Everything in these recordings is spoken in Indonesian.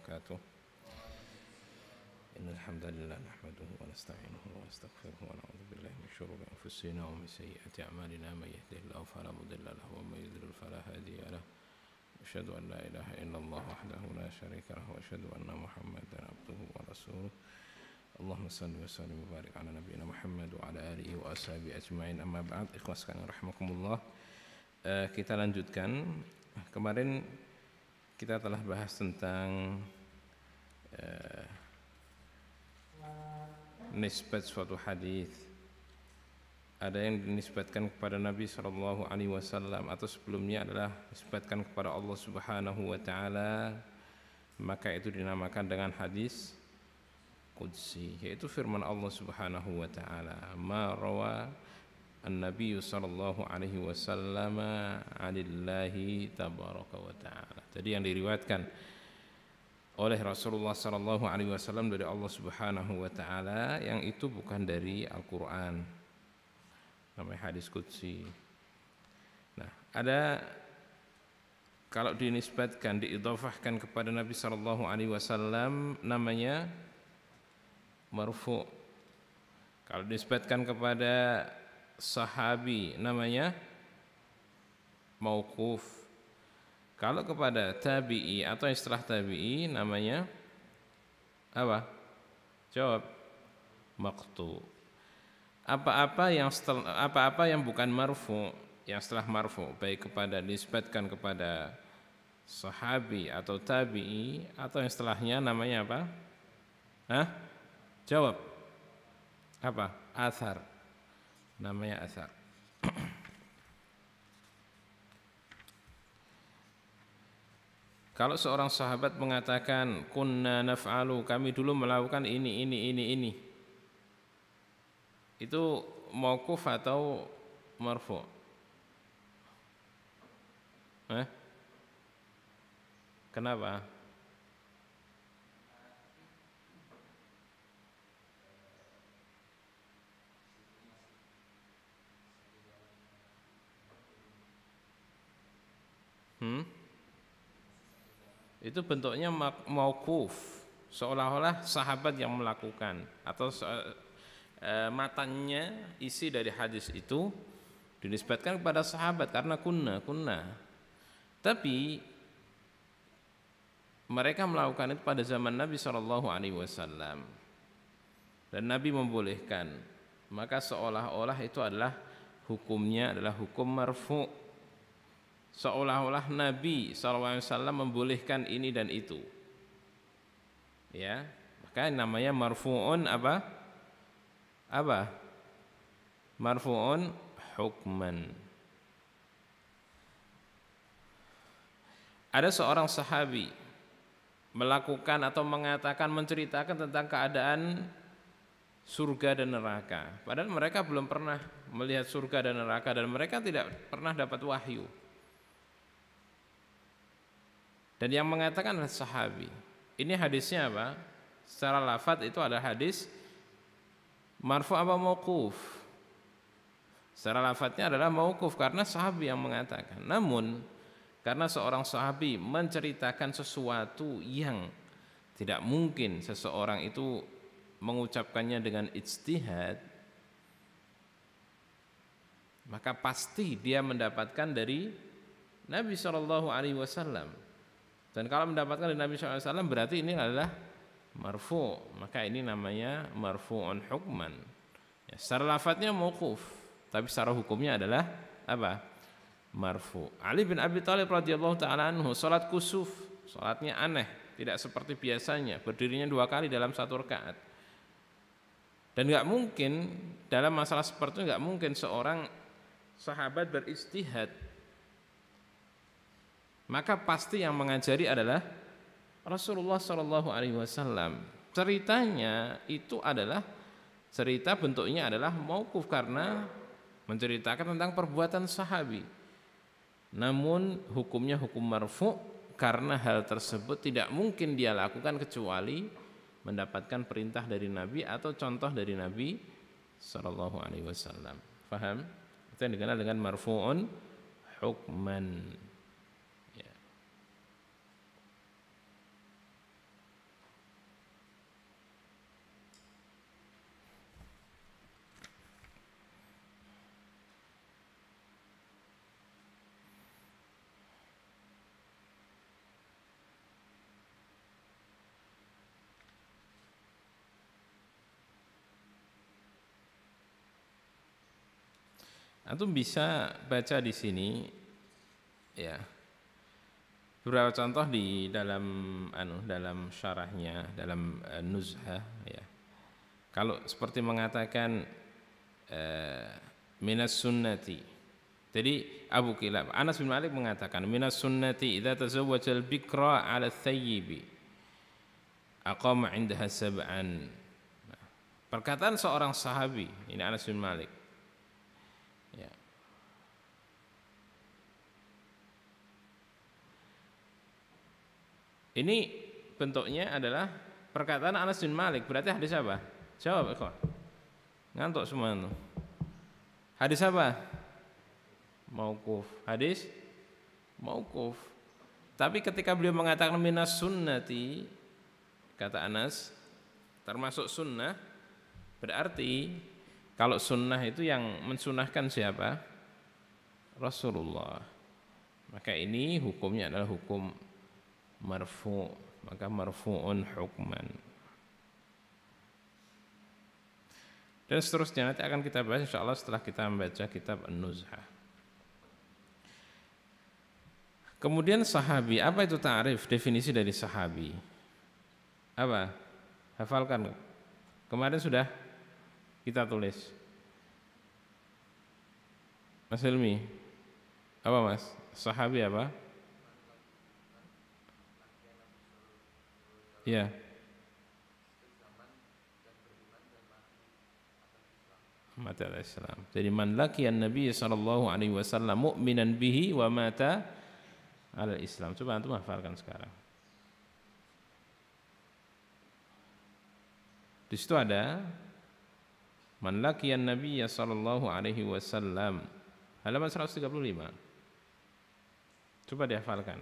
وبركاته. إن الحمد لله نحمده ونستعينه ونستغفره ونعوذ بالله من شرور أنفسنا ومن سيئات أعمالنا. من يهده الله فلا مضل له ومن يضلل فلا هادي له. أشهد أن لا إله إلا الله وحده لا شريك له وأشهد أن محمدا عبده ورسوله. اللهم صل وسلم وبارك على نبينا محمد وعلى آله وأصحابه أجمعين. Amma ba'd, ikhwas sekalian rahimakumullah. Kita lanjutkan. Kemarin kita telah bahas tentang nisbat suatu hadis. Ada yang dinisbatkan kepada Nabi sallallahu alaihi wasallam atau sebelumnya adalah dinisbatkan kepada Allah Subhanahu wa taala, maka itu dinamakan dengan hadis qudsi, yaitu firman Allah Subhanahu wa taala, ma rawa an-nabiy sallallahu alaihi wasallam 'anillahi tabaraka wa taala. Jadi yang diriwayatkan oleh Rasulullah sallallahu alaihi wasallam dari Allah Subhanahu wa taala, yang itu bukan dari Al-Qur'an, namanya hadis qudsi. Nah, ada kalau dinisbatkan, diidhafahkan kepada Nabi sallallahu alaihi wasallam namanya marfu'. Kalau dinisbatkan kepada sahabi namanya mauquf. Kalau kepada tabi'i atau istilah tabi'i namanya apa? Jawab, maqtu'. Apa-apa yang bukan marfu', yang setelah marfu', baik kepada dinisbatkan kepada sahabi atau tabi'i atau yang setelahnya namanya apa? Jawab. Apa? Athar. Namanya athar. Kalau seorang sahabat mengatakan kunna naf'alu, kami dulu melakukan ini, itu mauquf atau marfu'? Kenapa? Itu bentuknya mauquf, seolah-olah sahabat yang melakukan, atau matanya isi dari hadis itu dinisbatkan kepada sahabat karena kunna. Tapi mereka melakukan itu pada zaman Nabi sallallahu alaihi wasallam dan Nabi membolehkan, maka seolah-olah itu adalah hukumnya adalah hukum marfu'. Seolah-olah Nabi sallallahu alaihi wasallam membolehkan ini dan itu. Ya, maka namanya marfu'un apa? Marfu'un hukman. Ada seorang sahabi melakukan atau mengatakan, menceritakan tentang keadaan surga dan neraka, padahal mereka belum pernah melihat surga dan neraka dan mereka tidak pernah dapat wahyu. Dan yang mengatakan adalah sahabi. Ini hadisnya apa? Secara lafadz itu adalah hadis marfu' apa mauquf? Secara lafadznya adalah mauquf karena sahabi yang mengatakan. Namun karena seorang sahabi menceritakan sesuatu yang tidak mungkin seseorang itu mengucapkannya dengan ijtihad, maka pasti dia mendapatkan dari Nabi sallallahu alaihi wasallam. Dan kalau mendapatkan dari Nabi sallallahu alaihi wasallam berarti ini adalah marfu', maka ini namanya marfu'un hukman. Ya, secara lafadznya mauquf, tapi secara hukumnya adalah apa? Marfu'. Ali bin Abi Thalib radhiyallahu taala anhu salat kusuf, salatnya aneh, tidak seperti biasanya, berdirinya 2 kali dalam 1 rakaat. Dan enggak mungkin dalam masalah seperti itu, enggak mungkin seorang sahabat beristihad. Maka pasti yang mengajari adalah Rasulullah sallallahu alaihi wasallam. Ceritanya itu adalah cerita, bentuknya adalah mauquf karena menceritakan tentang perbuatan sahabi. Namun hukumnya hukum marfu' karena hal tersebut tidak mungkin dia lakukan kecuali mendapatkan perintah dari Nabi atau contoh dari Nabi sallallahu alaihi wasallam. Paham? Itu yang dikenal dengan marfu'un hukman. Antum bisa baca di sini ya. Beberapa contoh di dalam syarahnya, dalam Nuzhah ya. Kalau seperti mengatakan minas sunnati. Jadi Abu Kilab Anas bin Malik mengatakan minas sunnati idza tazawwajal bikra 'ala thayyibi aqama 'indaha sab'an. Perkataan seorang sahabi, ini Anas bin Malik. Ya. Ini bentuknya adalah perkataan Anas bin Malik. Berarti hadis apa? Jawab, ikhwan. Ngantuk semua itu. Hadis apa? Mauquf. Hadis mauquf. Tapi ketika beliau mengatakan minas sunnati, kata Anas, termasuk sunnah, berarti kalau sunnah itu yang mensunahkan siapa? Rasulullah. Maka ini hukumnya adalah hukum marfu', maka marfu'un hukman. Dan seterusnya nanti akan kita bahas insyaallah setelah kita membaca kitab An-Nuzhah. Kemudian sahabi, apa itu ta'rif, definisi dari sahabi? Apa? Hafalkan. Kemarin sudah kita tulis. Mas Hilmi, apa Mas? Sahabi apa? Ya. Mata al-Islam. Jadi man laqiyan Nabi sallallahu alaihi wasallam mu'minan bihi wa mata al-Islam. Coba antum hafalkan sekarang. Di situ ada man laqiyan Nabi sallallahu alaihi wasallam. Halaman 135. Coba dihafalkan.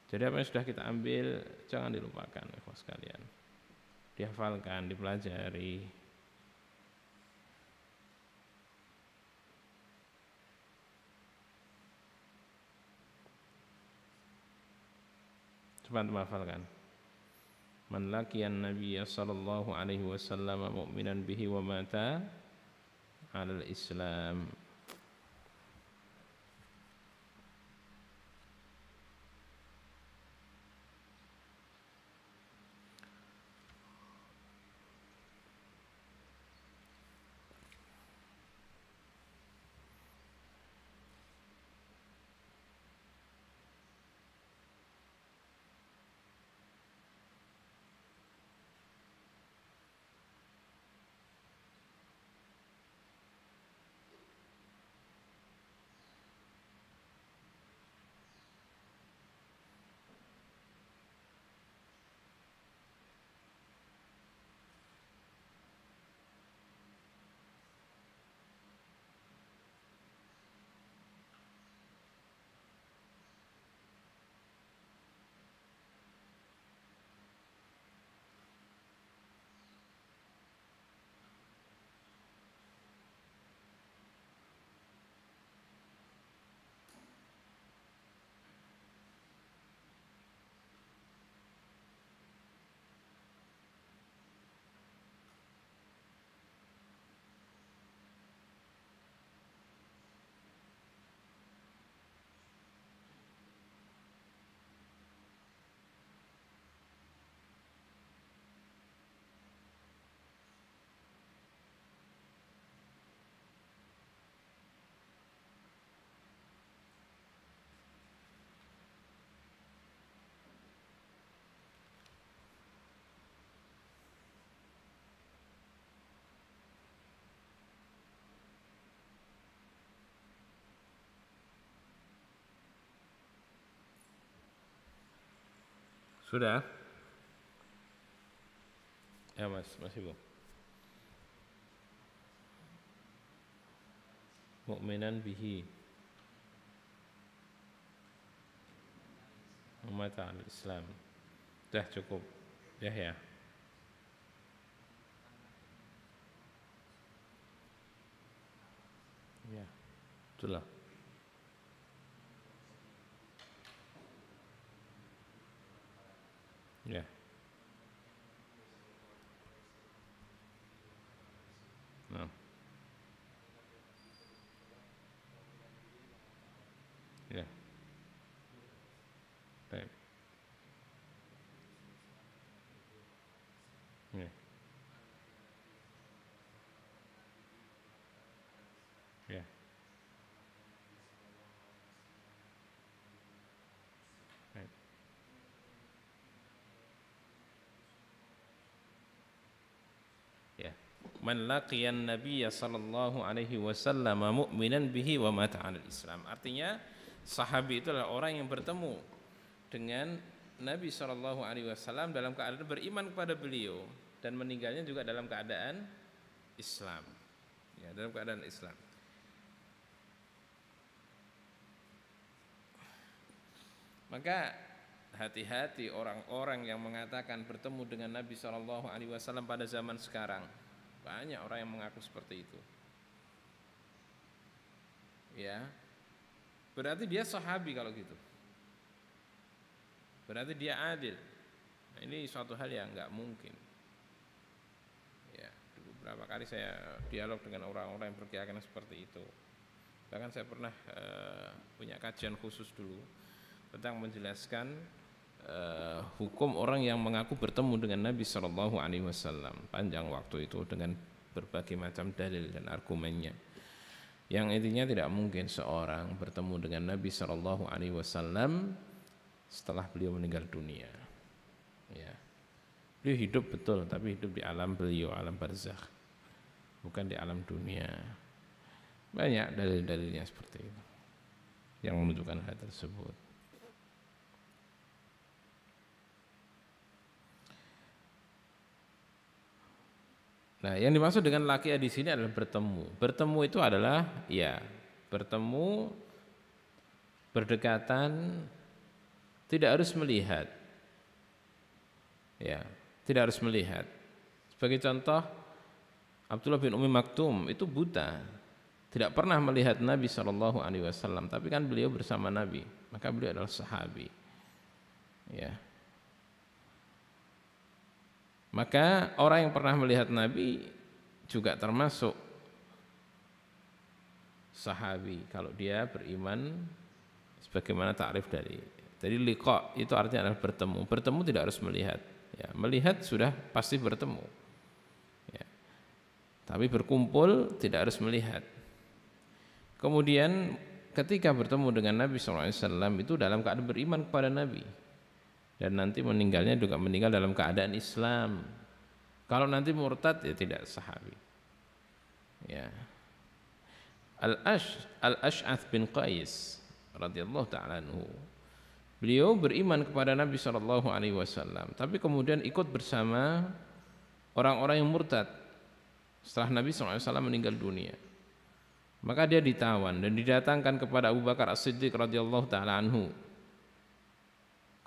Jadi apa yang sudah kita ambil jangan dilupakan ikhwas sekalian. Dihafalkan, dipelajari. Coba hafalkan. Man laqiyan Nabiy sallallahu alaihi wasallam mu'minan bihi wa mata 'alal Islam. Sudah? Ya Mas, masih Bu. Mu'minan bihi wa mata al-Islam. Sudah cukup. Ya. Ya. Itulah. Ya. Nah. man laqiyan nabiyya sallallahu alaihi wasallam mu'minan bihi wa mata 'alal Islam. Artinya sahabi itu adalah orang yang bertemu dengan Nabi sallallahu alaihi wasallam dalam keadaan beriman kepada beliau dan meninggalnya juga dalam keadaan Islam. Ya, dalam keadaan Islam. Maka hati-hati orang-orang yang mengatakan bertemu dengan Nabi sallallahu alaihi wasallam pada zaman sekarang. Banyak orang yang mengaku seperti itu. Ya. Berarti dia sahabi kalau gitu. Berarti dia adil. Nah, ini suatu hal yang enggak mungkin. Ya, beberapa kali saya dialog dengan orang-orang yang berkeyakinan seperti itu. Bahkan saya pernah punya kajian khusus dulu tentang menjelaskan hukum orang yang mengaku bertemu dengan Nabi Shallallahu Alaihi Wasallam. Panjang waktu itu dengan berbagai macam dalil dan argumennya. Yang intinya tidak mungkin seorang bertemu dengan Nabi Shallallahu Alaihi Wasallam setelah beliau meninggal dunia. Ya. Beliau hidup betul, tapi hidup di alam beliau, alam barzakh, bukan di alam dunia. Banyak dalil-dalilnya seperti itu yang menunjukkan hal tersebut. Nah, yang dimaksud dengan laqiya di sini adalah bertemu. Bertemu itu adalah ya, bertemu, berdekatan, tidak harus melihat. Ya, tidak harus melihat. Sebagai contoh, Abdullah bin Ummi Maktum itu buta, tidak pernah melihat Nabi Shallallahu Alaihi Wasallam, tapi kan beliau bersama Nabi, maka beliau adalah sahabi. Ya. Maka orang yang pernah melihat Nabi juga termasuk sahabi kalau dia beriman sebagaimana takrif dari. Jadi liqa itu artinya adalah bertemu. Bertemu tidak harus melihat. Ya, melihat sudah pasti bertemu. Ya. Tapi berkumpul tidak harus melihat. Kemudian ketika bertemu dengan Nabi SAW itu dalam keadaan beriman kepada Nabi. Dan nanti meninggalnya juga meninggal dalam keadaan Islam. Kalau nanti murtad ya tidak sahabi. Ya. Al-Ash'ath bin Qais radhiyallahu ta'ala anhu. Beliau beriman kepada Nabi sallallahu alaihi wasallam, tapi kemudian ikut bersama orang-orang yang murtad setelah Nabi sallallahu alaihi wasallam meninggal dunia. Maka dia ditawan dan didatangkan kepada Abu Bakar As-Siddiq radhiyallahu ta'ala anhu.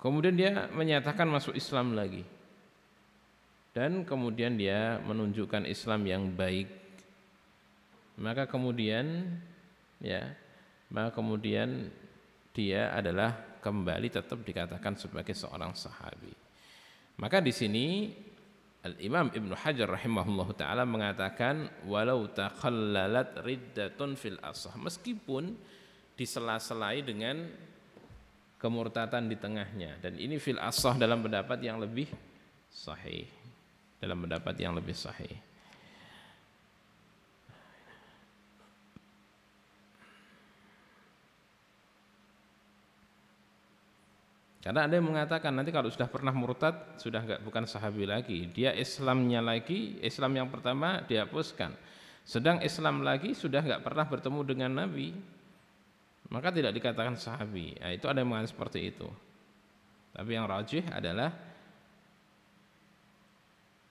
Kemudian dia menyatakan masuk Islam lagi. Dan kemudian dia menunjukkan Islam yang baik. Maka kemudian dia adalah kembali tetap dikatakan sebagai seorang sahabi. Maka di sini Al-Imam Ibnu Hajar rahimahullahu taala mengatakan walau takhallalat riddatun fil asah, meskipun disela-selai dengan kemurtatan di tengahnya, dan ini fil asah dalam pendapat yang lebih sahih, karena ada yang mengatakan nanti kalau sudah pernah murtad sudah bukan sahabi lagi, dia Islamnya lagi, Islam yang pertama dihapuskan, sedang Islam lagi sudah enggak pernah bertemu dengan Nabi, maka tidak dikatakan sahabi. Nah, itu ada yang mengatakan seperti itu. Tapi yang rajih adalah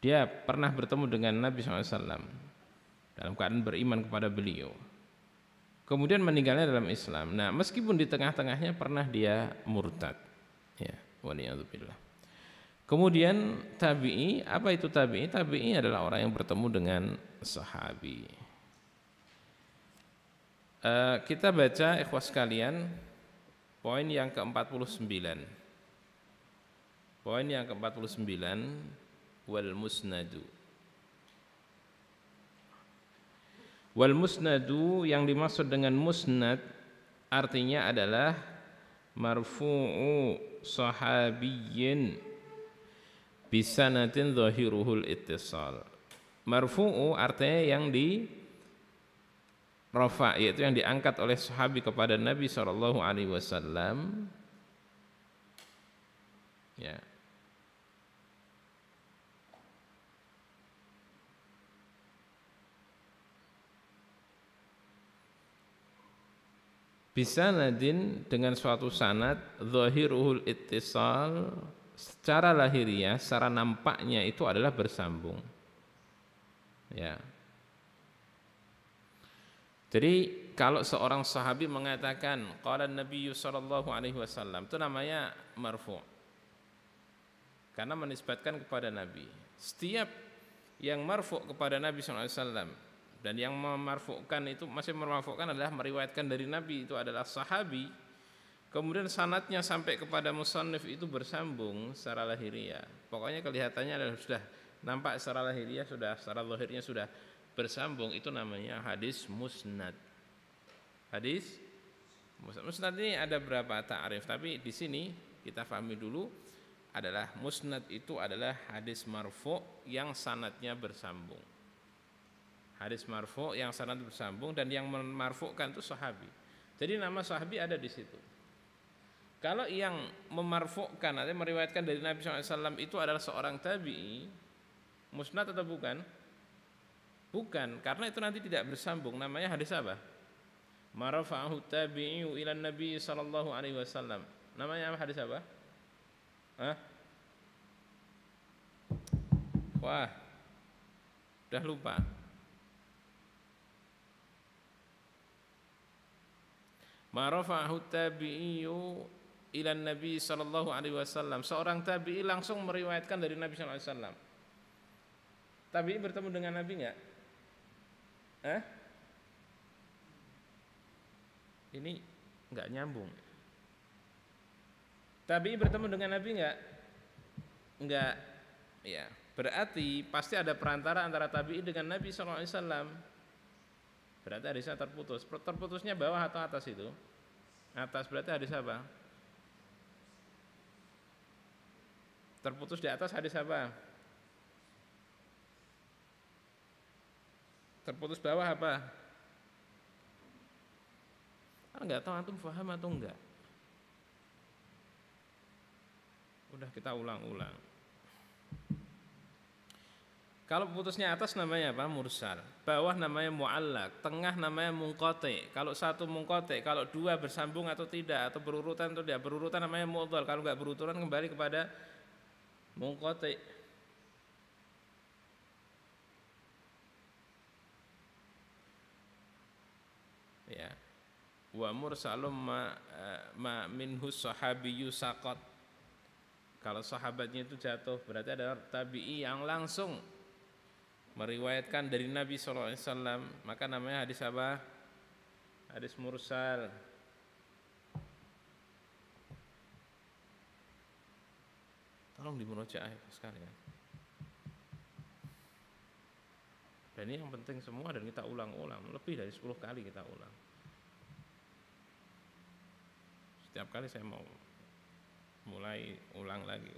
dia pernah bertemu dengan Nabi SAW dalam keadaan beriman kepada beliau, kemudian meninggalnya dalam Islam. Nah, meskipun di tengah-tengahnya pernah dia murtad, ya, waliyadzubillah. Kemudian tabi'i, apa itu tabi'i? Tabi'i adalah orang yang bertemu dengan sahabi. Kita baca ikhwas sekalian poin yang ke-49. Poin yang ke-49, wal musnadu. Wal musnadu yang dimaksud dengan musnad artinya adalah marfu'u sahabiyyin bisanatin zahiruhul ittisal. Marfu'u artinya yang di rafa, yaitu yang diangkat oleh sahabi kepada Nabi sallallahu alaihi wasallam. Ya. Bisanadin dengan suatu sanad zahiruhul ittisal, secara lahiriah, secara nampaknya itu adalah bersambung. Ya. Jadi kalau seorang sahabi mengatakan qala Nabi sallallahu alaihi wasallam, itu namanya marfu'. Karena menisbatkan kepada Nabi. Setiap yang marfu' kepada Nabi sallallahu alaihi wasallam dan yang memarfu'kan itu masih memarfu'kan adalah meriwayatkan dari Nabi, itu adalah sahabi. Kemudian sanadnya sampai kepada musannif itu bersambung secara lahiriah. Pokoknya kelihatannya adalah sudah nampak secara lahiriah, sudah secara zahirnya sudah bersambung, itu namanya hadis musnad. Hadis musnad ini ada berapa ta'rif, tapi di sini kita pahami dulu adalah musnad itu adalah hadis marfu' yang sanadnya bersambung. Hadis marfu' yang sanad bersambung dan yang memarfu'kan itu sahabi. Jadi nama sahabi ada di situ. Kalau yang memarfu'kan atau meriwayatkan dari Nabi SAW itu adalah seorang tabi'i, musnad atau bukan? Bukan, karena itu nanti tidak bersambung. Namanya hadis apa? Marafa'ahu tabi'iyu ila Nabi sallallahu alaihi wasallam. Namanya hadis apa? Hah? Wah, udah lupa. Marafa'ahu tabi'iyu ila Nabi sallallahu alaihi wasallam. Seorang tabi'i langsung meriwayatkan dari Nabi sallallahu alaihi wasallam. Tabi'i bertemu dengan Nabi enggak? Ini enggak nyambung. Tabi'i bertemu dengan Nabi enggak? Enggak. Ya, berarti pasti ada perantara antara tabi'i dengan Nabi sallallahu alaihi wasallam. Berarti hadisnya terputus. Terputusnya bawah atau atas itu? Atas, berarti hadis apa? Terputus di atas hadis apa? Terputus bawah apa? Enggak tahu antum paham atau enggak? Udah kita ulang-ulang. Kalau putusnya atas namanya apa? Mursal. Bawah namanya mu'allaq, tengah namanya munqati. Kalau satu munqati, kalau dua bersambung atau tidak, atau berurutan atau tidak berurutan namanya mu'dhal. Kalau enggak berurutan kembali kepada munqati. Ya. Wa mursalum ma minhu sahabiyyu saqat. Kalau sahabatnya itu jatuh, berarti ada tabi'i yang langsung meriwayatkan dari Nabi sallallahu alaihi wasallam, maka namanya hadis apa? Hadis mursal. Tolong dimurojaah sekalian. Dan ini yang penting semua dan kita ulang-ulang, lebih dari 10 kali kita ulang. Setiap kali saya mau mulai ulang lagi.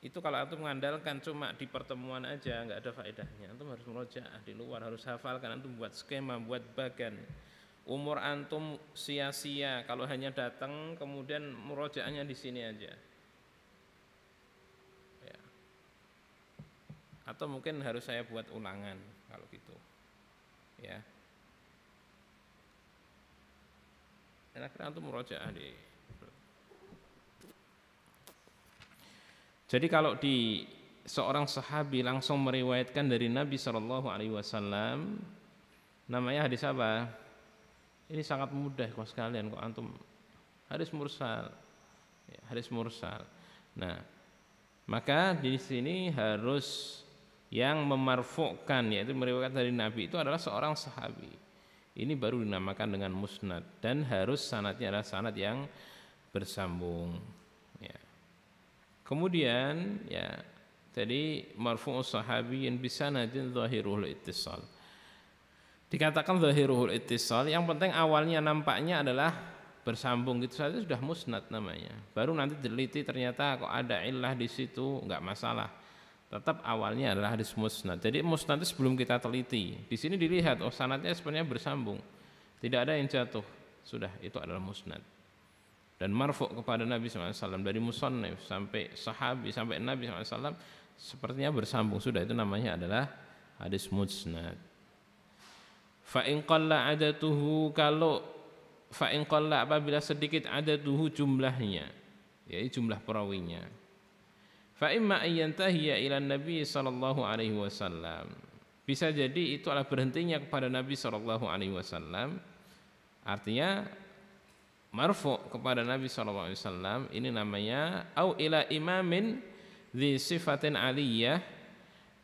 Itu kalau antum mengandalkan cuma di pertemuan aja nggak ada faedahnya. Antum harus murojaah di luar, harus hafalkan, antum buat skema, buat bagan. Umur antum sia-sia kalau hanya datang kemudian murojaahnya di sini aja. Ya. Atau mungkin harus saya buat ulangan kalau gitu. Ya. Dan akhirnya antum murojaah di. Jadi kalau di seorang sahabi langsung meriwayatkan dari Nabi sallallahu alaihi wasallam, namanya hadis apa? Ini sangat mudah kok sekalian kok antum. Hadis mursal. Ya, hadis mursal. Nah, maka di sini harus yang memarfu'kan, yaitu meriwayatkan dari Nabi itu adalah seorang sahabi. Ini baru dinamakan dengan musnad dan harus sanadnya adalah sanad yang bersambung. Ya. Kemudian ya, jadi marfu'us sahabiyyin bisanadin zahirul ittisal. Dikatakan zahirul ittisal, yang penting awalnya nampaknya adalah bersambung gitu saja sudah musnad namanya. Baru nanti teliti ternyata kok ada illah di situ, enggak masalah. Tetap awalnya adalah hadis musnad. Jadi musnad itu sebelum kita teliti. Di sini dilihat oh sanadnya sebenarnya bersambung. Tidak ada yang jatuh. Sudah itu adalah musnad. Dan marfu' kepada Nabi SAW dari musannif sampai sahabi sampai Nabi SAW sepertinya bersambung, sudah itu namanya adalah hadis musnad. Fa in qalla adatuhu, kalau fa in qalla apabila sedikit adatuhu jumlahnya, yaitu jumlah perawinya. Fa imma ayyantahiya ila Nabi sallallahu alaihi wasallam, bisa jadi itu adalah berhentinya kepada Nabi sallallahu alaihi wasallam, artinya marfu kepada Nabi sallallahu alaihi wasallam, ini namanya au ila imamin dzi sifatin aliyah,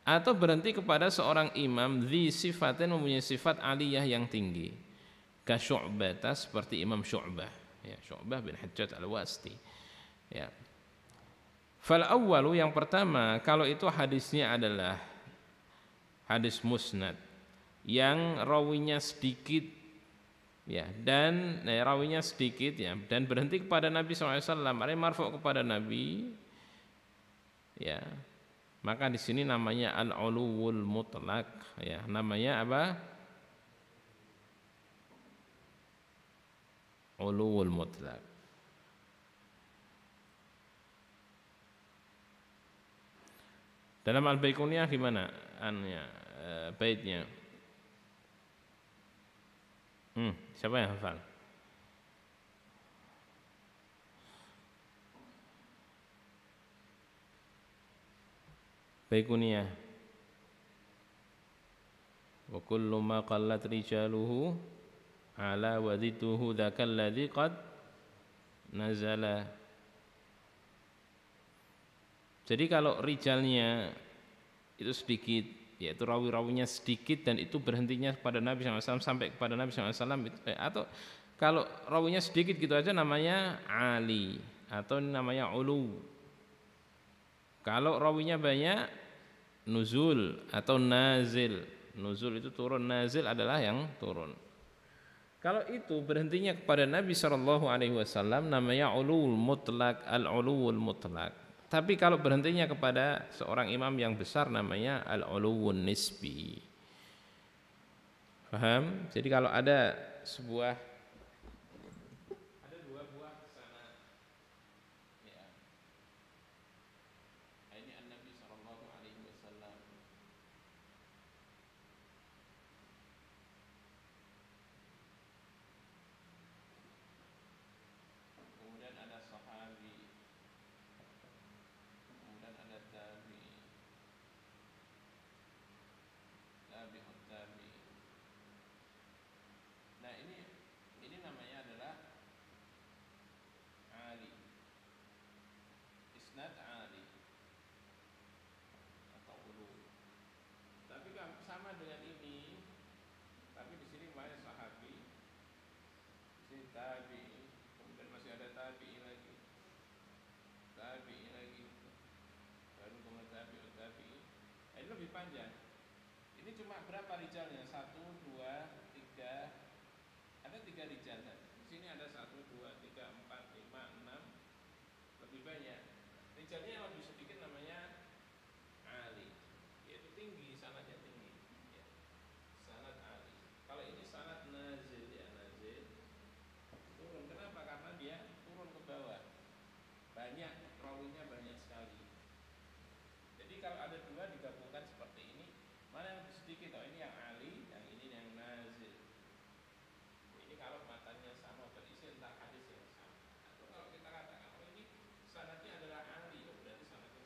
atau berhenti kepada seorang imam dzi sifatin, mempunyai sifat aliyah yang tinggi, ka Syu'bah, seperti Imam Syu'bah, ya, Syu'bah bin Hajjaj al-Wasti, ya. Fal awwalu, yang pertama, kalau itu hadisnya adalah hadis musnad yang rawinya sedikit, ya, dan rawinya sedikit, ya, dan berhenti kepada Nabi SAW, artinya marfu kepada Nabi, ya, maka di sini namanya al-uluwul mutlak, ya, namanya apa? Uluwul mutlak. Dalam Al-Baiquniyah gimana baitnya? Siapa yang hafal? Baiquniyah. Wa kullu ma qallat rijaluhu ala wadituhu dzakal ladzi qad nazala. Jadi kalau rijalnya itu sedikit, yaitu rawi-rawinya sedikit, dan itu berhentinya pada Nabi SAW sampai kepada Nabi SAW, atau kalau rawinya sedikit gitu aja namanya ali, atau namanya ulu. Kalau rawinya banyak, nuzul atau nazil. Nuzul itu turun, nazil adalah yang turun. Kalau itu berhentinya kepada Nabi SAW namanya ulul mutlak, al-ulul mutlak. Tapi kalau berhentinya kepada seorang imam yang besar namanya al-uluwun nisbi. Paham? Jadi kalau ada dua buah sanad, ya, ini an-Nabi sallallahu alaihi wasallam, kemudian ada sahabi, kemudian ada tabi'i, tabi'ut tabi'i. Nah, ini namanya adalah ali, isnad ali atau ulu. Tapi kan sama dengan ini, tapi di sini banyak sahabi, di sini tabi'i, kemudian masih ada tabi'i lagi, baru kemudian tabi'ut tabi'i. Ini lebih panjang. Ini cuma berapa rijalnya? 1, 2, 3. Ada 3 rijal. Di sini ada 1, 2, 3, 4, 5, 6. Lebih banyak. Rijalnya yang lebih sedikit namanya ali, yaitu tinggi, sanadnya tinggi, ya. Sanad ali. Kalau ini sanad nazil, ya, nazil turun. Kenapa? Karena dia turun ke bawah. Banyak, rawinya banyak sekali. Jadi kalau ada dua digabungkan seperti ini, mana yang lebih sedikit? Oh, ini yang ali, yang ini yang nazil. Ini kalau matanya sama, berisi entah hadis yang sama. Atau kalau kita katakan, oh, ini sanadnya adalah ali, berarti sanadnya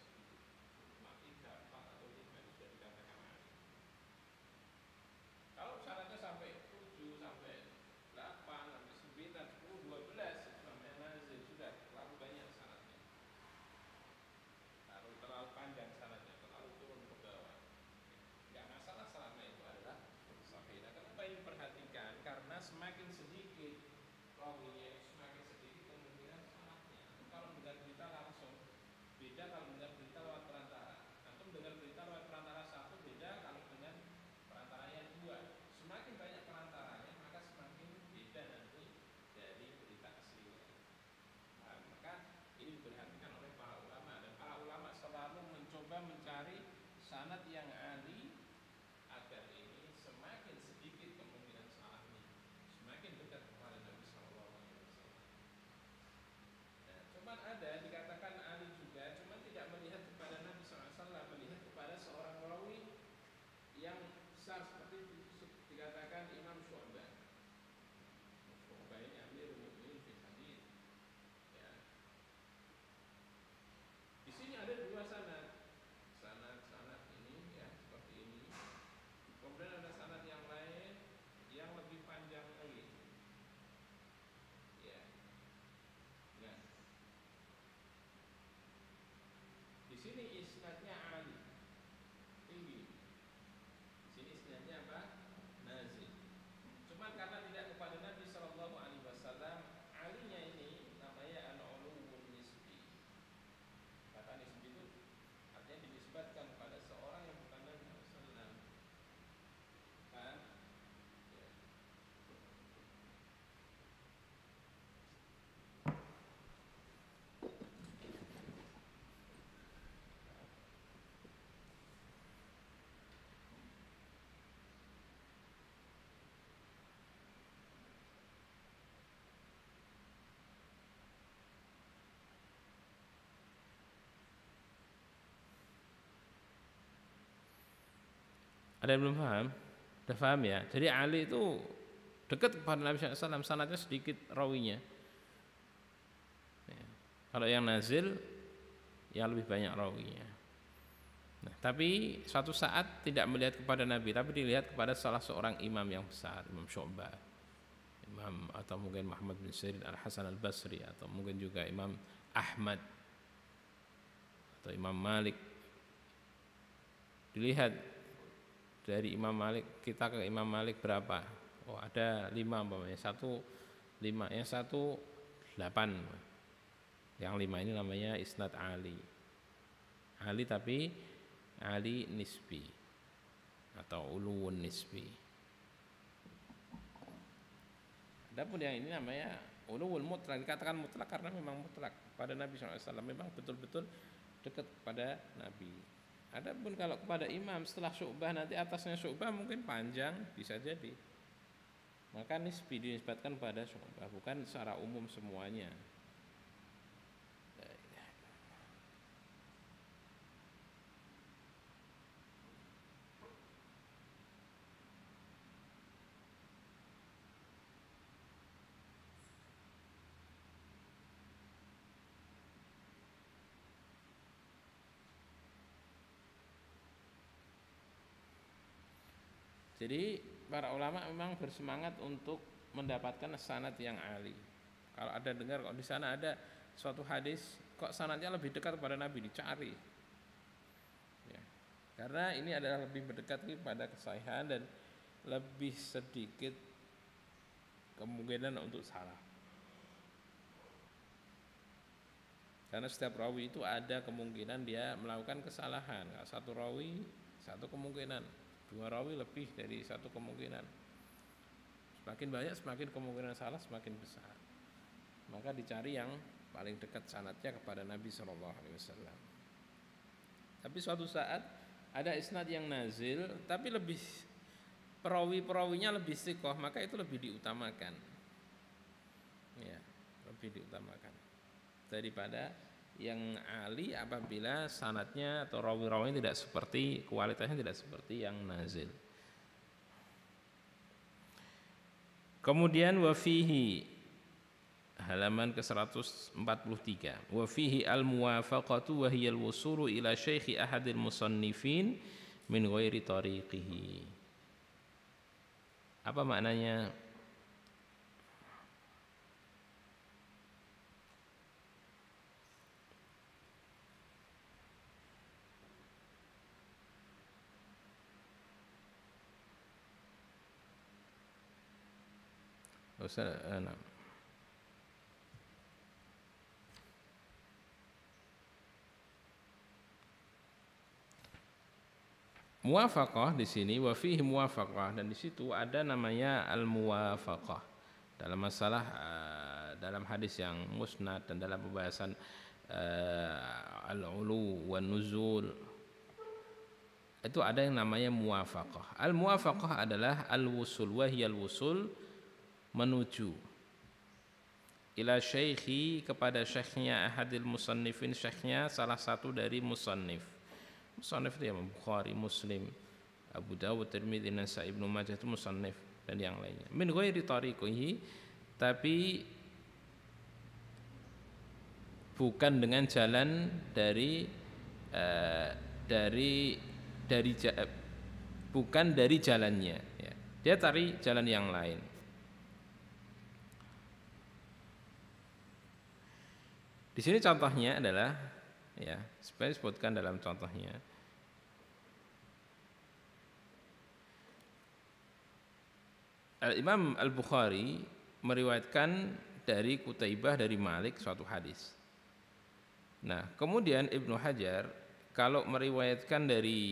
Ada yang belum paham? Udah paham ya? Jadi Ali itu dekat kepada Nabi SAW, sanadnya sedikit rawinya. Ya. Kalau yang nazil, yang lebih banyak rawinya. Nah, tapi suatu saat tidak melihat kepada Nabi, tapi dilihat kepada salah seorang imam yang besar, Imam Syu'bah, Imam atau mungkin Muhammad bin Sirin Al-Hasan Al-Basri, atau mungkin juga Imam Ahmad atau Imam Malik. Dilihat dari Imam Malik, kita ke Imam Malik berapa? Oh, ada 5 umpamanya, 1 5, yang 1 8. Yang 5 ini namanya isnad Ali. Ali tapi Ali nisbi atau uluwun nisbi. Adapun yang ini namanya uluwul mutlak, dikatakan mutlak karena memang mutlak pada Nabi SAW, memang betul-betul dekat pada Nabi. Adapun kalau kepada imam setelah Syu'bah, nanti atasnya Syu'bah mungkin panjang, bisa jadi. Maka nisbi dinisbatkan pada Syu'bah, bukan secara umum semuanya. Jadi para ulama memang bersemangat untuk mendapatkan sanad yang ali. Kalau ada dengar kok di sana ada suatu hadis kok sanadnya lebih dekat kepada Nabi, dicari. Ya. Karena ini adalah lebih mendekat kepada kesahihan dan lebih sedikit kemungkinan untuk salah. Karena setiap rawi itu ada kemungkinan dia melakukan kesalahan. Satu rawi, satu kemungkinan. 2 rawi lebih dari 1 kemungkinan. Semakin banyak, semakin kemungkinan salah semakin besar. Maka dicari yang paling dekat sanadnya kepada Nabi SAW. Tapi suatu saat ada isnad yang nazil, tapi lebih perawi-perawinya lebih thiqah, maka itu lebih diutamakan. Ya, lebih diutamakan daripada yang ali apabila sanadnya atau rawi-rawinya tidak seperti, kualitasnya tidak seperti yang nazil. Kemudian wafihi halaman ke-143, wafihi al-muwafaqatu wa hiya al-wusulu ila syaikhi ahadil musannifin min ghairi tariqihi. Apa maknanya? Muwafaqah di sini, wa fihi muwafaqah, dan di situ ada namanya al-muwafaqah dalam masalah dalam hadis yang musnad dan dalam pembahasan al-ulu wan nuzul itu ada yang namanya muwafaqah. Al-muwafaqah adalah al-wusul, wa hiya al-wusul, menuju ila syaikhi, kepada syekhnya ahadil musannifin, syekhnya salah satu dari musannif. Musannif itu ya Bukhari, Muslim, Abu Dawud, Tirmidzi, Nasa'i, Ibnu Majah, itu musannif dan yang lainnya. Min ghairi tariqihi, tapi bukan dengan jalan bukan dari jalannya ya. Dia cari jalan yang lain. Di sini contohnya adalah ya, supaya disebutkan dalam contohnya. Imam Al-Bukhari meriwayatkan dari Qutaibah dari Malik suatu hadis. Nah, kemudian Ibnu Hajar kalau meriwayatkan dari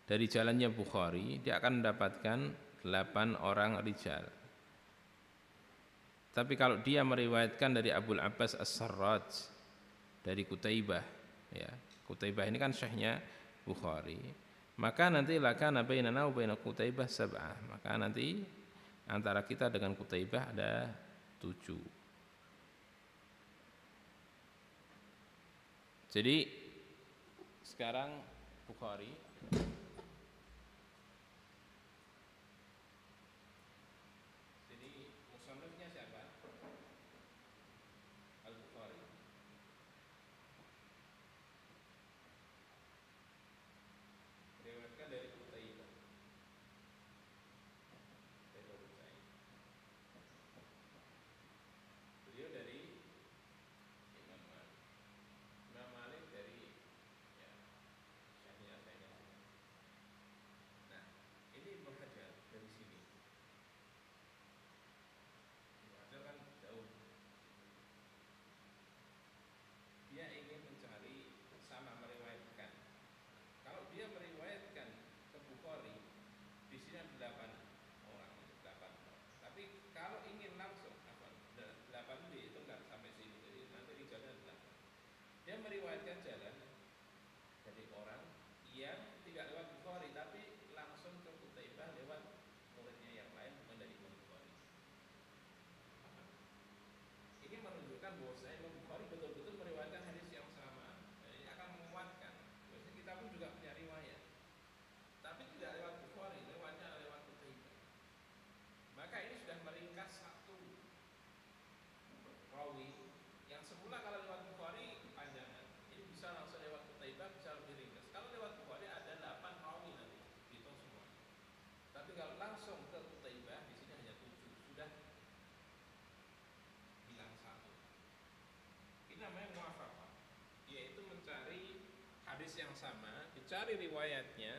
dari jalannya Bukhari, dia akan mendapatkan 8 orang rijal. Tapi kalau dia meriwayatkan dari Abul Abbas As-Sarraj dari Qutaibah, ya, Qutaibah ini kan syekhnya Bukhari, maka nanti lakana bainana wa baina Qutaibah sab'ah, maka nanti antara kita dengan Qutaibah ada 7. Jadi sekarang Bukhari. Jadi musannifnya siapa? Al-Bukhari. Diriwayatkan dari Qutaibah. Beliau dari Imam Malik. Imam Malik dari ya syafi'iyah. Nah, ini Ibnu Hajar dari sini. Ibnu Hajar kan jauh. Dia ingin mencari sama meriwayatkan. Kalau dia meriwayatkan ke Bukhari, di sini ada 8 orang, 8 orang. Tapi kalau ingin langsung 8B itu enggak sampai sini, jadi nanti di jalan 8. Dia meriwayatkan jalan dari orang yang tidak lewat Bukhari, tapi langsung ke Qutaibah lewat muridnya yang lain, bukan dari Imam Bukhari. Ini menunjukkan bahwa Imam Bukhari betul-betul meriwayatkan hadis yang sama. Ini akan menguatkan. Biasanya kita pun juga punya riwayat, tapi tidak lewat Bukhari, lewatnya lewat Qutaibah. Maka ini sudah meringkas satu rawi yang semula kalau lewat Bukhari panjangan, ini bisa langsung lewat Qutaibah, bisa lebih ringkas. Kalau lewat Bukhari ada 8 rawi nanti, hitung semua. Tapi kalau langsung ke Qutaibah di sini hanya 7, sudah hilang 1. Ini namanya muwafaqah, yaitu mencari hadis yang sama, dicari riwayatnya,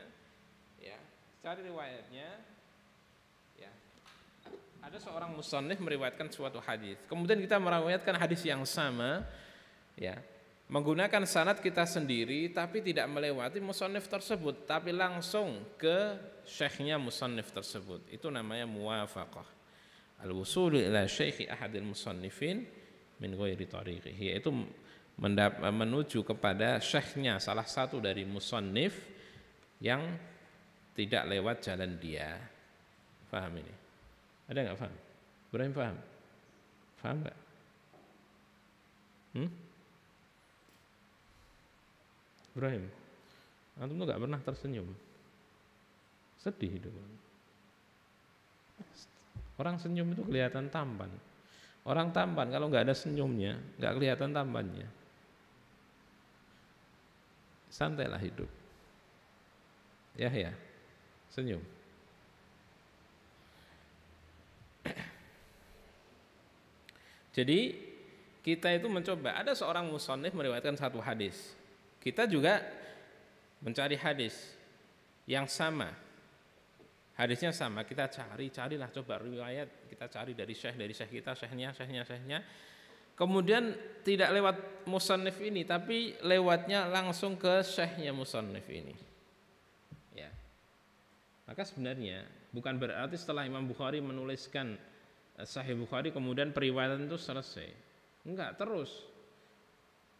ya, cari riwayatnya, ya. Ada seorang musannif meriwayatkan suatu hadis, kemudian kita meriwayatkan hadis yang sama, ya, menggunakan sanad kita sendiri, tapi tidak melewati musannif tersebut, tapi langsung ke syekhnya musannif tersebut. Itu namanya muwafaqah. Al-wusul ila syekhi ahadil musannifin min ghairi tariqihi, yaitu menuju kepada syekhnya salah satu dari musannif yang tidak lewat jalan dia. Paham ini? Ada nggak paham? Ibrahim paham? Paham nggak? Ibrahim, antum tuh nggak pernah tersenyum, sedih itu. Orang senyum itu kelihatan tampan. Orang tampan kalau nggak ada senyumnya, nggak kelihatan tampannya. Santailah hidup. Ya, senyum. Jadi kita itu mencoba, ada seorang musannif meriwayatkan satu hadis, kita juga mencari hadis yang sama, hadisnya sama, kita carilah, coba riwayat, kita cari dari syekh kita, syekhnya, kemudian tidak lewat musannif ini, tapi lewatnya langsung ke syekhnya musannif ini, ya. Maka sebenarnya bukan berarti setelah Imam Bukhari menuliskan Sahih Bukhari kemudian periwayatan itu selesai. Enggak, terus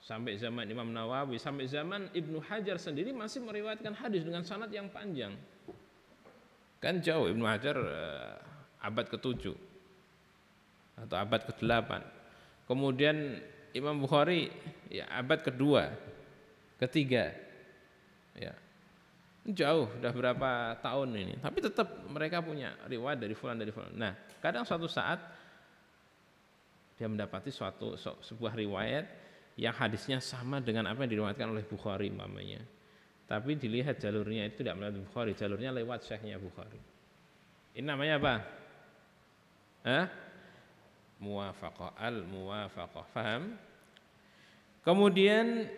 sampai zaman Imam Nawawi, sampai zaman Ibnu Hajar sendiri masih meriwayatkan hadis dengan sanad yang panjang. Kan jauh Ibnu Hajar abad ke-7 atau abad ke-8. Kemudian Imam Bukhari ya abad ke-2, ke-3. Ya. Jauh, udah berapa tahun ini, tapi tetap mereka punya riwayat dari fulan. Nah, kadang suatu saat dia mendapati sebuah riwayat yang hadisnya sama dengan apa yang diriwayatkan oleh Bukhari umpamanya, tapi dilihat jalurnya itu tidak melalui Bukhari, jalurnya lewat syekhnya Bukhari. Ini namanya apa? Muwafaqah, al-muwafaqah. Paham? Kemudian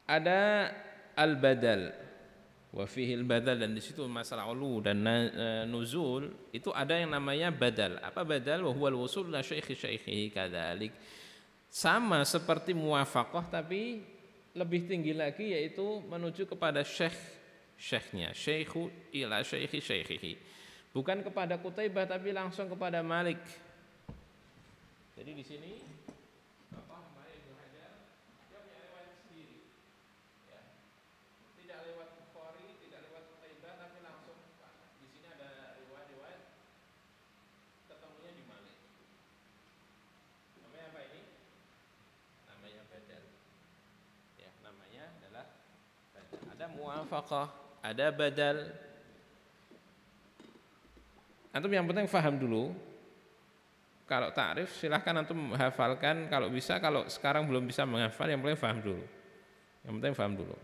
ada al-badal. Wa fihil badal, dan di situ masalah ulu dan nuzul itu ada yang namanya badal. Apa badal? Wa huwal wusul la syekhi kadzalik. Sama seperti muwafaqah tapi lebih tinggi lagi, yaitu menuju kepada syekhnya, syekhu ila syekhihi. Bukan kepada Qutaibah tapi langsung kepada Malik. Jadi di sini ada muwafaqah, ada badal. Antum yang penting faham dulu. Kalau ta'rif silahkan antum hafalkan, kalau bisa, kalau sekarang belum bisa menghafal yang penting faham dulu. Yang penting faham dulu.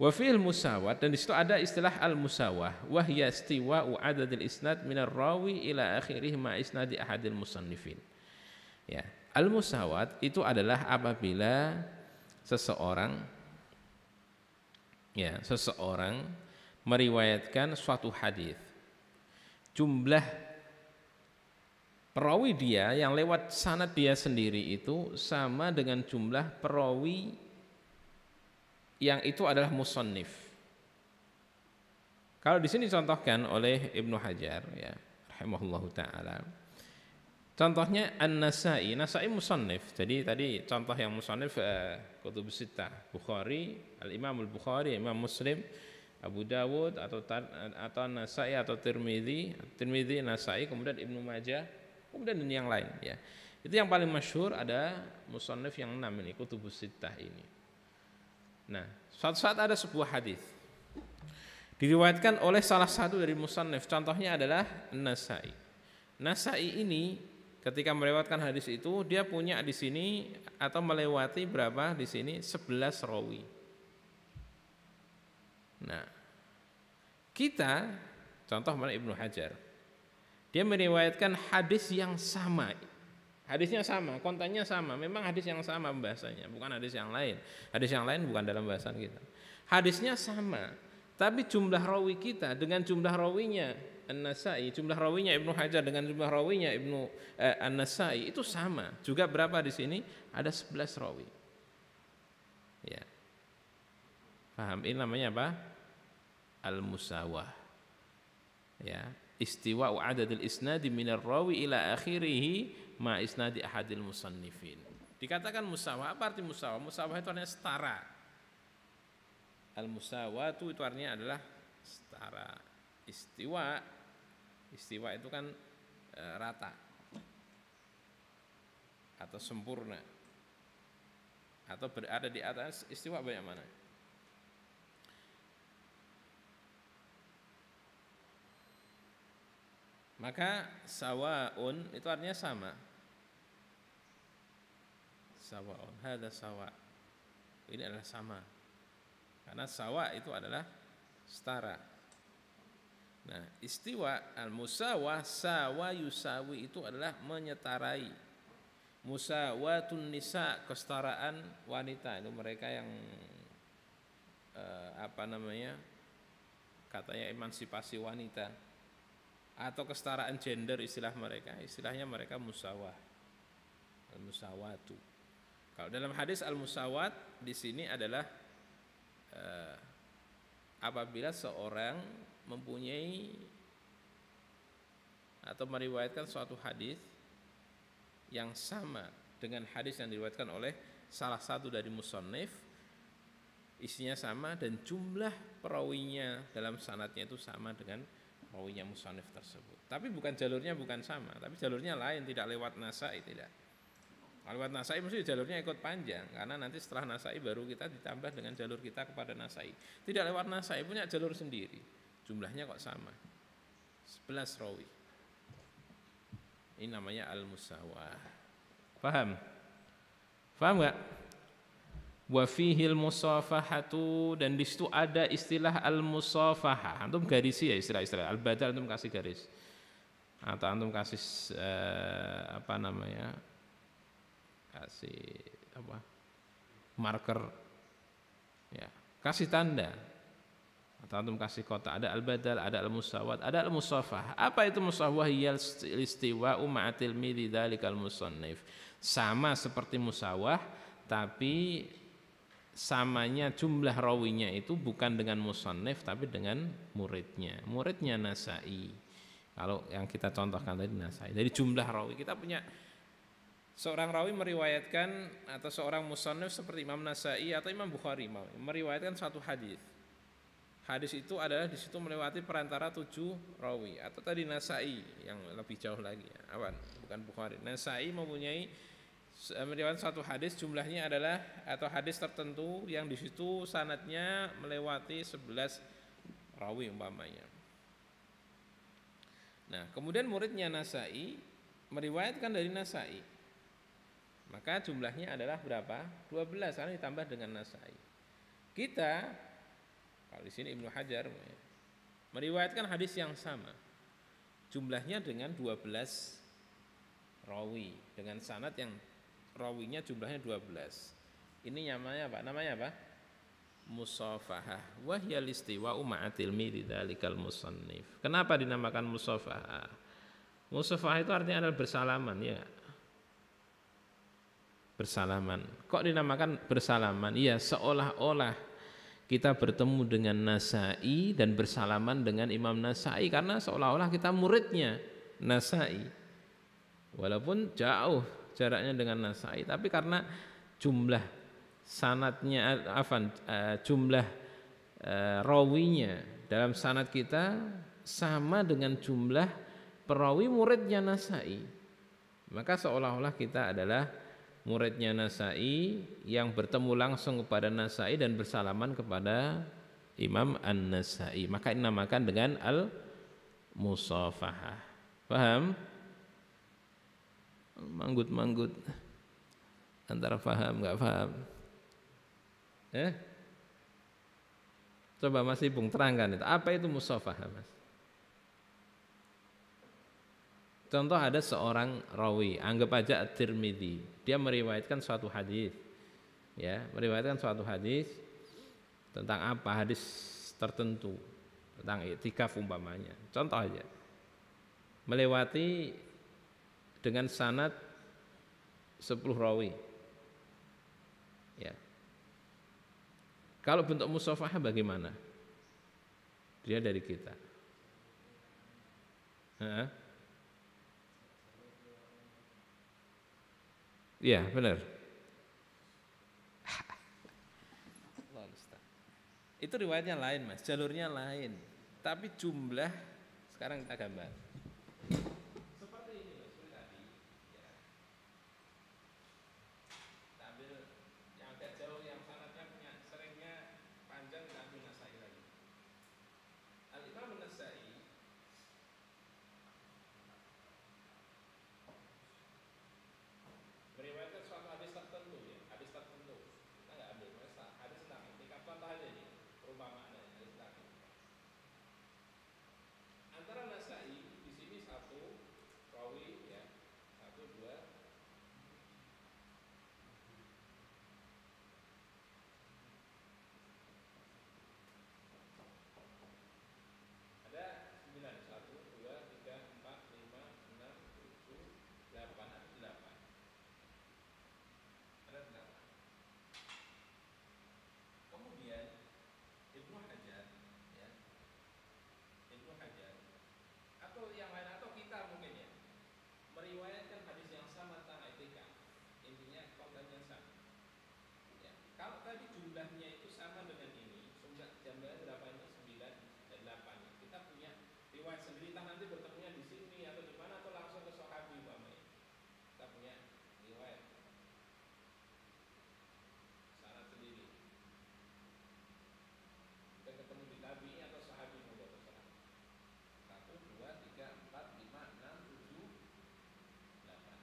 Wa fil musawat, dan di situ ada istilah al-musawah, wa hiya istiwa'u adadil isnad minar rawi ila akhirih ma isnadi ahadil musannifin. Ya, al-musawat itu adalah apabila seseorang meriwayatkan suatu hadis. Jumlah perawi dia yang lewat sanad dia sendiri itu sama dengan jumlah perawi yang itu adalah musannif. Kalau di sini contohkan oleh Ibnu Hajar ya, rahimahullahu taala. Contohnya An-Nasa'i, Nasa'i musannif. Jadi tadi contoh yang musannif Kutubus Sittah, Bukhari, Al-Imam Al-Bukhari, Imam Muslim, Abu Dawud atau Nasa'i atau Tirmidzi, Nasa'i, kemudian Ibnu Majah, kemudian yang lain ya. Itu yang paling masyhur ada musannif yang 6 ini, Kutubus Sittah ini. Nah, suatu saat ada sebuah hadis diriwayatkan oleh salah satu dari musannif, contohnya adalah Nasa'i. Nasa'i ini ketika melewatkan hadis itu dia punya di sini atau melewati berapa di sini 11 rawi. Nah, kita contoh mana Ibnu Hajar, dia meriwayatkan hadis yang sama, hadisnya sama, kontennya sama, memang hadis yang sama pembahasannya, bukan hadis yang lain. Hadis yang lain bukan dalam bahasan kita. Hadisnya sama, tapi jumlah rawi kita dengan jumlah rawinya An-Nasa'i, jumlah rawinya Ibnu Hajar dengan jumlah rawinya An-Nasa'i itu sama. Juga berapa di sini? Ada 11 rawi. Ya. Paham? Ini namanya apa? Al-musawah. Ya, istiwa'u adadil isnadi minar rawi ila akhirih ma isnadi ahadil musannifin. Dikatakan musawah, apa arti musawah? Musawah itu artinya setara. Al-musawatu itu artinya adalah setara. Istiwa itu kan rata atau sempurna atau berada di atas. Istiwa banyak mana? Maka sawaun itu artinya sama. Sawaun, hadza sawa. Ini adalah sama. Karena sawa itu adalah setara. Nah, istiwa al-musawah, sawa yusawi itu adalah menyetarai. Musawatun nisa, kesetaraan wanita. Itu mereka yang katanya emansipasi wanita. Atau kesetaraan gender istilahnya mereka musawah, al-musawatu. Kalau dalam hadis al-musawat di sini adalah apabila seorang mempunyai atau meriwayatkan suatu hadis yang sama dengan hadis yang diriwayatkan oleh salah satu dari musannif, isinya sama dan jumlah perawinya dalam sanadnya itu sama dengan rawinya musannif tersebut. Tapi bukan jalurnya bukan sama, tapi jalurnya lain, tidak lewat Nasa'i, tidak. Kalau lewat Nasa'i mesti jalurnya ikut panjang, karena nanti setelah Nasa'i baru kita ditambah dengan jalur kita kepada Nasa'i. Tidak lewat Nasa'i, punya jalur sendiri. Jumlahnya kok sama. 11 rawi. Ini namanya al-musawah. Paham? Paham enggak? Wa fihil musafahatu, dan di situ ada istilah al-musafahah. Antum garisi ya istilah-istilah. Al-badal antum kasih garis. Atau antum kasih kasih marker. Ya, kasih tanda. Atau antum kasih kotak. Ada al-badal, ada al-musawat, ada al-musafahah. Apa itu musawah? Hiyal istiwa'u ma'atil mili dzalikal musannif. Sama seperti musawah, tapi samanya jumlah rawinya itu bukan dengan musannif tapi dengan muridnya Nasa'i. Kalau yang kita contohkan tadi Nasa'i, dari jumlah rawi kita punya seorang rawi meriwayatkan atau seorang musannif seperti Imam Nasa'i atau Imam Bukhari meriwayatkan satu hadis. Hadis itu adalah di situ melewati perantara 7 rawi, atau tadi Nasa'i yang lebih jauh lagi ya. Bukan Bukhari. Nasa'i mempunyai Meriwayatkan suatu hadis jumlahnya adalah atau hadis tertentu yang di situ sanadnya melewati 11 rawi umpamanya. Nah, kemudian muridnya Nasai meriwayatkan dari Nasai. Maka jumlahnya adalah berapa? 12 karena ditambah dengan Nasai. Kita kalau di sini Ibnu Hajar meriwayatkan hadis yang sama. Jumlahnya dengan 12 rawi dengan sanad yang rawinya jumlahnya 12. Ini namanya apa? Namanya apa? Musafahah. Wa hiya listiwa'u ma'atil miri dzalikal musannif. Kenapa dinamakan musafahah? Musafahah itu artinya adalah bersalaman, ya. Bersalaman. Kok dinamakan bersalaman? Iya, seolah-olah kita bertemu dengan Nasai dan bersalaman dengan Imam Nasai karena seolah-olah kita muridnya Nasai. Walaupun jauh jaraknya dengan Nasai, tapi karena jumlah sanadnya jumlah rawinya dalam sanad kita sama dengan jumlah perawi muridnya Nasai, maka seolah-olah kita adalah muridnya Nasai yang bertemu langsung kepada Nasai dan bersalaman kepada Imam An-Nasai, maka dinamakan dengan al-musafahah. Paham? Manggut-manggut antara paham nggak paham. Coba Mas Ibung terangkan itu. Apa itu musafahah, Mas? Contoh ada seorang rawi, anggap aja At-Tirmidzi, dia meriwayatkan suatu hadis, ya, meriwayatkan suatu hadis tentang apa? Hadis tertentu tentang i'tikaf umpamanya. Contoh aja, melewati dengan sanad 10 rawi, ya. Kalau bentuk musafahah bagaimana? Dia dari kita. Iya, benar. Itu riwayatnya lain, Mas, jalurnya lain, tapi jumlah sekarang kita gambar. Seperti ini, Mas, seperti tadi. Ya. Kita ambil yang agak jauh, yang sanadnya punya seringnya panjang, kita ambil Nasai lagi. Al-Imam Nasai meriwayatkan suatu hadis tertentu, ya, hadis tertentu. Kita nggak ambil hadis tentang i'tikaf, contoh aja ini, perumpamaan hadis tentang i'tikaf. Antara Nasai di sini satu rawi, ya, satu dua, ada 9, 1, 2, 3, 4, 5, 6, 7, 8, ada 8. Ada 8. Kemudian Ibnu Hajar, ya, Ibnu Hajar atau yang lain atau kita mungkin, ya, meriwayatkan hadis yang sama tentang i'tikaf. Intinya kontennya sama. Ya. Kalau tadi jumlahnya itu sama dengan ini, jumlahnya berapa ini? 9 dan 8. Kita punya riwayat sendiri, entah nanti bertemunya di sini atau di mana atau langsung ke sahabi umpamanya. Kita punya riwayat sanad sendiri. Kita ketemu di tabi'i atau sahabi juga terserah. 1, 2, 3, 4, 5, 6, 7, 8.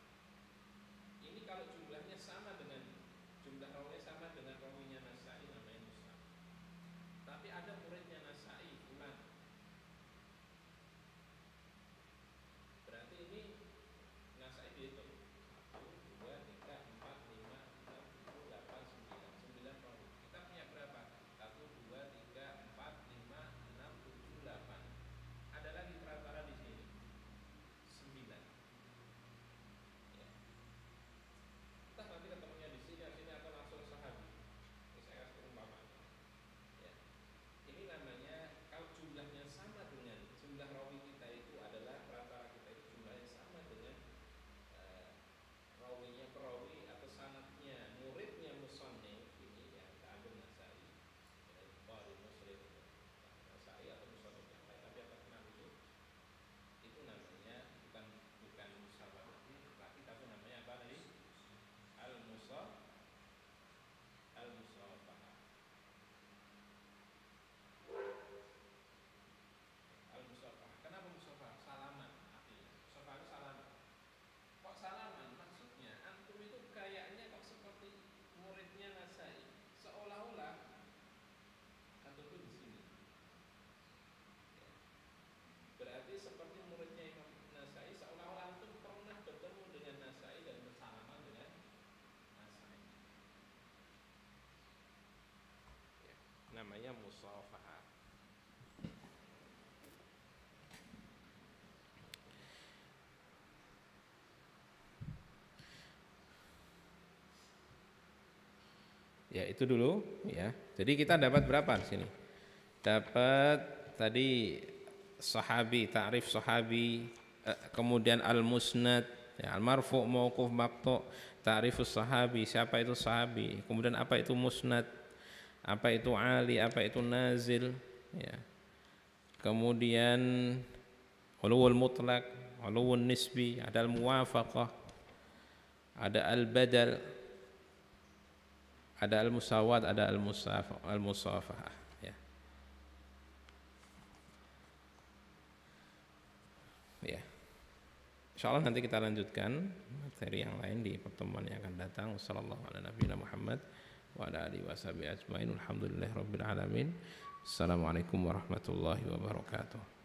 Ini kalau jumlahnya sama dengan jumlah rawinya sama dengan rawinya Nasai, namanya musnad. Tapi ada muridnya Nasai, ulang. namanya musafahah. Ya, itu dulu ya. Jadi kita dapat berapa di sini? Dapat tadi sahabi, ta'rif sahabi, kemudian al-musnad, ya, al-marfu', mauquf, maqtu', ta'rifus sahabi, siapa itu sahabi, kemudian apa itu musnad, apa itu ali, apa itu nazil, ya. Kemudian ulul mutlak, ulul nisbi, ada al-muwafaqah, ada al-badal, ada al-musawat, ada al-musafahah, ya. Ya. Insyaallah nanti kita lanjutkan materi yang lain di pertemuan yang akan datang. Wassallallahu ala nabiyina Muhammad wa ala alihi washabihi ajmain. Alhamdulillahirabbil alamin. Assalamualaikum warahmatullahi wabarakatuh.